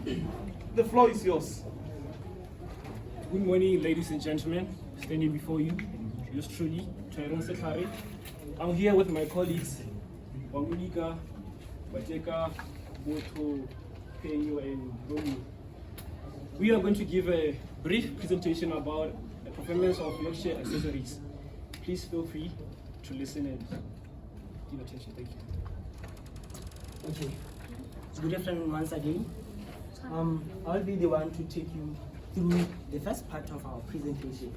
The floor is yours. Good morning, ladies and gentlemen. Standing before you, yours truly, Tyrone Sekhari. I'm here with my colleagues, Wamunika, Bateka, Boto, Penyo, and Romeo. We are going to give a brief presentation about the performance of Yorkshire accessories. Please feel free to listen and give attention. Thank you. Okay. Good afternoon once again. I'll be the one to take you through the first part of our presentation.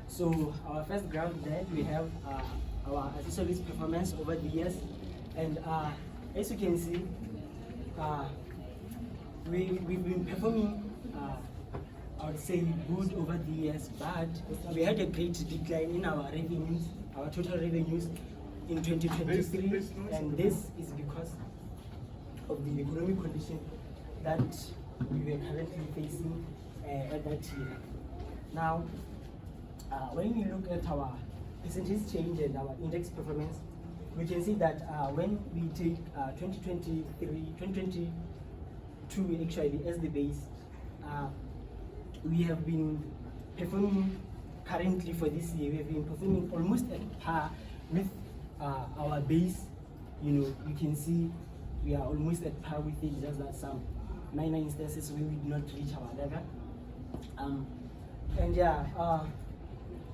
So our first graph there, we have our accessories performance over the years, and as you can see, we've been performing, I would say, good over the years, but we had a great decline in our revenues, our total revenues in 2023, and this is because of the economic condition that we were currently facing at that year. Now, when we look at our percentage change and our index performance, we can see that when we take 2022 actually as the base, we have been performing currently for this year, we have been performing almost at par with our base. You know, you can see we are almost at par with it, just that some minor instances where we did not reach our level. And yeah,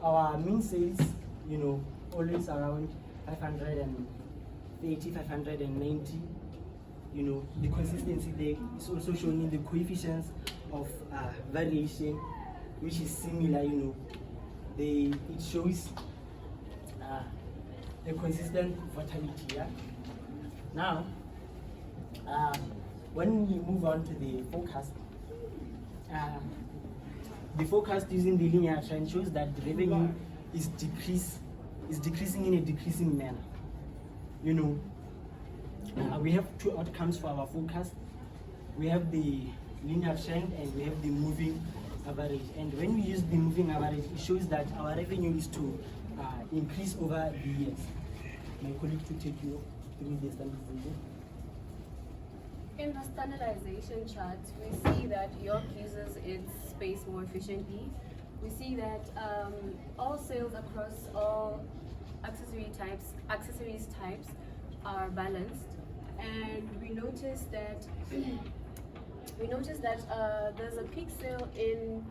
our mean sales, you know, always around 530, 590. You know, the consistency there is also shown in the coefficients of variation, which is similar. You know, it shows a consistent volatility. Yeah. Now, when we move on to the forecast using the linear trend shows that the revenue is decreasing in a decreasing manner. You know, we have two outcomes for our forecast. We have the linear trend and we have the moving average. And when we use the moving average, it shows that our revenue is to increase over the years. My colleague to take you through the standardization. In the standardization chart, we see that York uses its space more efficiently. We see that all sales across all accessories types are balanced, and we notice that there's a peak sale in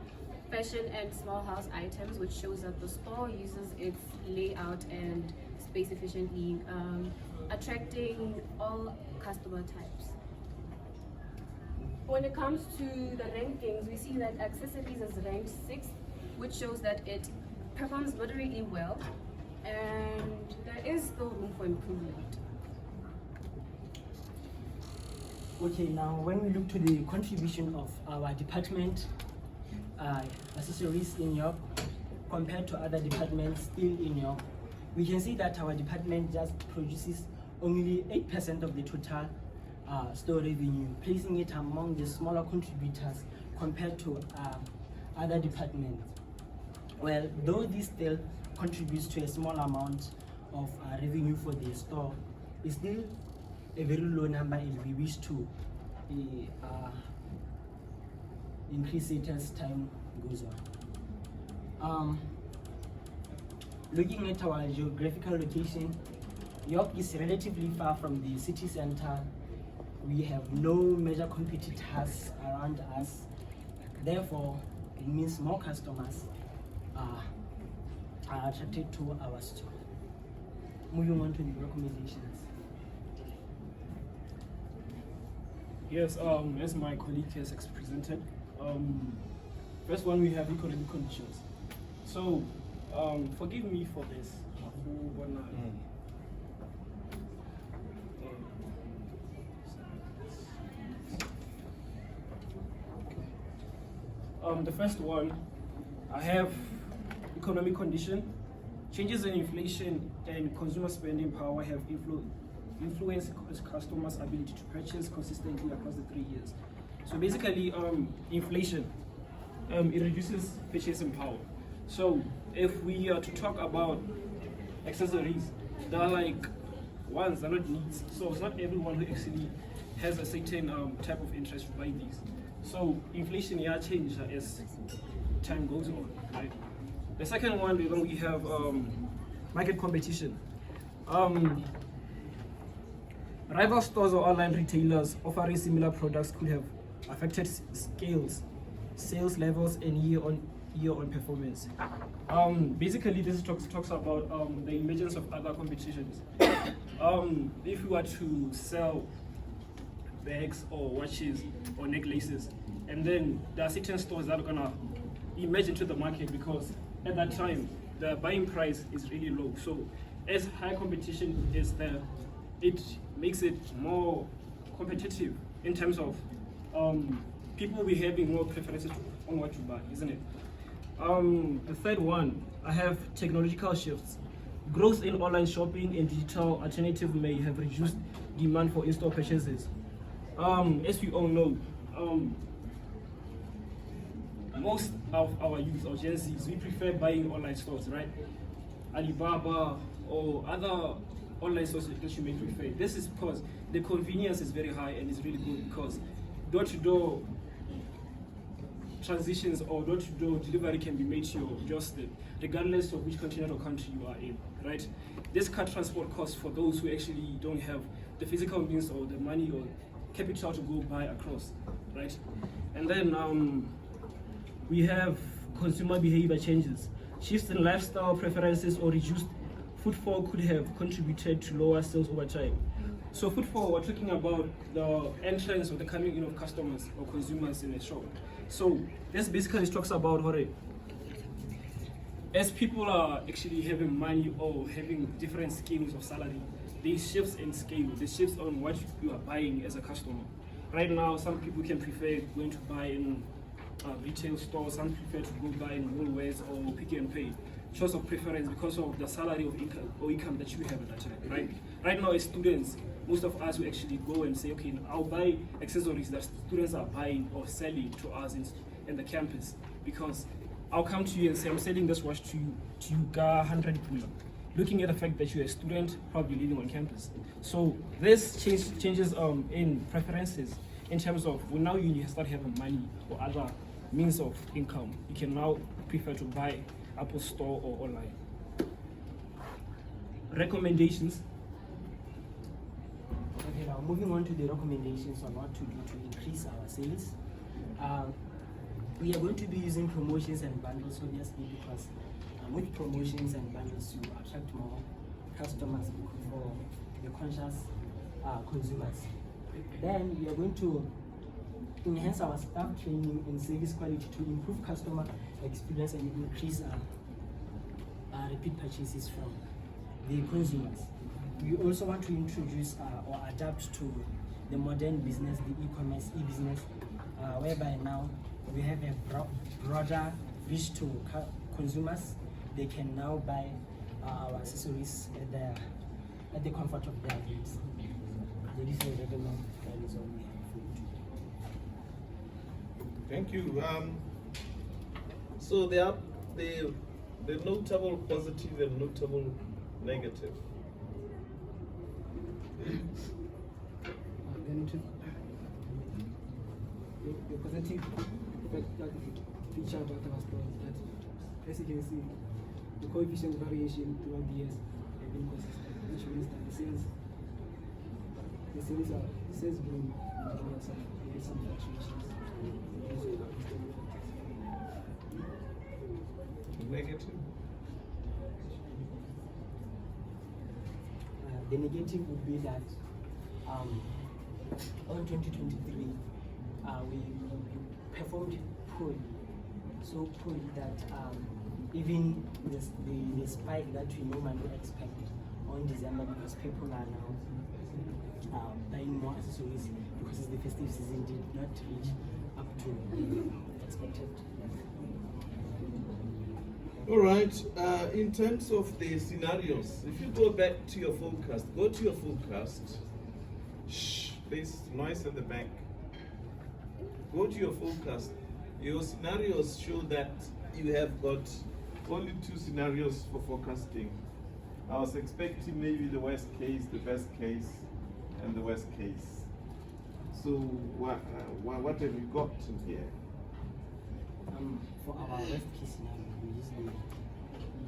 fashion and small house items, which shows that the store uses its layout and space efficiently, attracting all customer types. When it comes to the rankings, we see that accessories is ranked 6th, which shows that it performs moderately well, and there is still room for improvement. Okay, now when we look to the contribution of our department accessories in York compared to other departments still in York, we can see that our department just produces only 8% of the total store revenue, placing it among the smaller contributors compared to other departments. Well, though this still contributes to a small amount of revenue for the store, it's still a very low number, and we wish to increase it as time goes on. Looking at our geographical location, York is relatively far from the city center. We have no major competitors around us. Therefore, it means more customers are attracted to our store. Moving on to the recommendations. Yes, as my colleague has presented, first one, we have economic conditions. So, forgive me for this. The first one, I have economic condition. Changes in inflation and consumer spending power have influenced customers' ability to purchase consistently across the 3 years. So basically, inflation, it reduces purchasing power. So if we are to talk about accessories, they are like wants, they're not needs. So it's not everyone who actually has a certain type of interest to buy these. So inflation change as time goes on, right? The second one, we have market competition. Rival stores or online retailers offering similar products could have affected sales levels, and year-on performance. Basically, this talks about the emergence of other competitions. If you were to sell bags or watches or necklaces, and then there are certain stores that are gonna emerge into the market because at that time the buying price is really low. So as high competition is there, it makes it more competitive in terms of people will be having more preferences on what to buy, isn't it? The third one, I have technological shifts. Growth in online shopping and digital alternative may have reduced demand for in-store purchases. As we all know, most of our youth or Gen Zs, we prefer buying online stores, right? Alibaba or other online stores that you may prefer. This is because the convenience is very high and it's really good because door-to-door transitions or door-to-door delivery can be made to your doorstep, regardless of which continent or country you are in, right? This cut transport costs for those who actually don't have the physical means or the money or capital to go buy across, right? And then we have consumer behavior changes. Shifts in lifestyle preferences or reduced footfall could have contributed to lower sales over time. So footfall, we're talking about the entrance or the coming in of customers or consumers in a shop. So this basically talks about how as people are actually having money or having different schemes of salary, there shifts in scale, there shifts on what you are buying as a customer. Right now, some people can prefer going to buy in retail stores, some prefer to go buy in Woolworths or Pick and Pay. Choice of preference because of the salary of income that you have at that time, right? Right now, as students, most of us will actually go and say, okay, I'll buy accessories that students are buying or selling to us in the campus, because I'll come to you and say, I'm selling this watch to you, 100 pula. Looking at the fact that you're a student, probably living on campus. So this changes in preferences in terms of, well, now you start having money or other means of income. You can now prefer to buy Apple Store or online. Recommendations. Okay, now moving on to the recommendations on what to do to increase our sales. We are going to be using promotions and bundles, obviously, because with promotions and bundles, you attract more customers for the conscious consumers. Then we are going to enhance our staff training and service quality to improve customer experience and increase repeat purchases from the consumers. We also want to introduce or adapt to the modern business, the e-commerce, e-business, whereby now we have a broader reach to consumers. They can now buy our accessories at the comfort of their homes. Ladies and gentlemen, that is all we have for you today. Thank you. So there are the notable positive and notable negative. The positive feature about our store is that, as you can see, the coefficient variation throughout the years have been consistent, which means that the sales grow, and we have some fluctuations. Negative. The negative would be that on 2023 we performed poorly, so poorly that even the spike that we normally expect on December, because people are now buying more accessories because the festive season did not reach up to expected. All right. In terms of the scenarios, if you go back to your forecast, go to your forecast. Shh, please, noise at the back. Go to your forecast. Your scenarios show that you have got only 2 scenarios for forecasting. I was expecting maybe the worst case, the best case, and the worst case. So what have you got in here? For our worst case scenario, we use the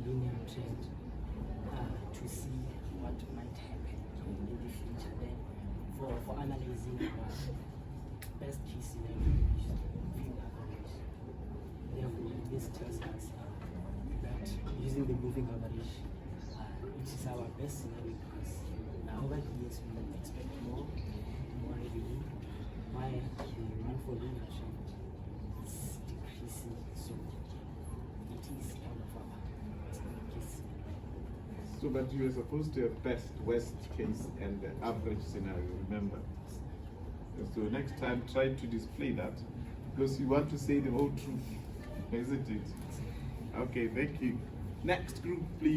linear trend to see what might happen in the future. Then for analyzing our best case scenario, we use the moving average. Therefore, this tells us that using the moving average, it is our best scenario because over the years we expect more revenue, while the demand for linear trend is decreasing, so it is kind of our best case. So, but you were supposed to have best, worst case, and the average scenario, remember? So next time, try to display that, because you want to say the whole truth, isn't it? Okay, thank you. Next group, please.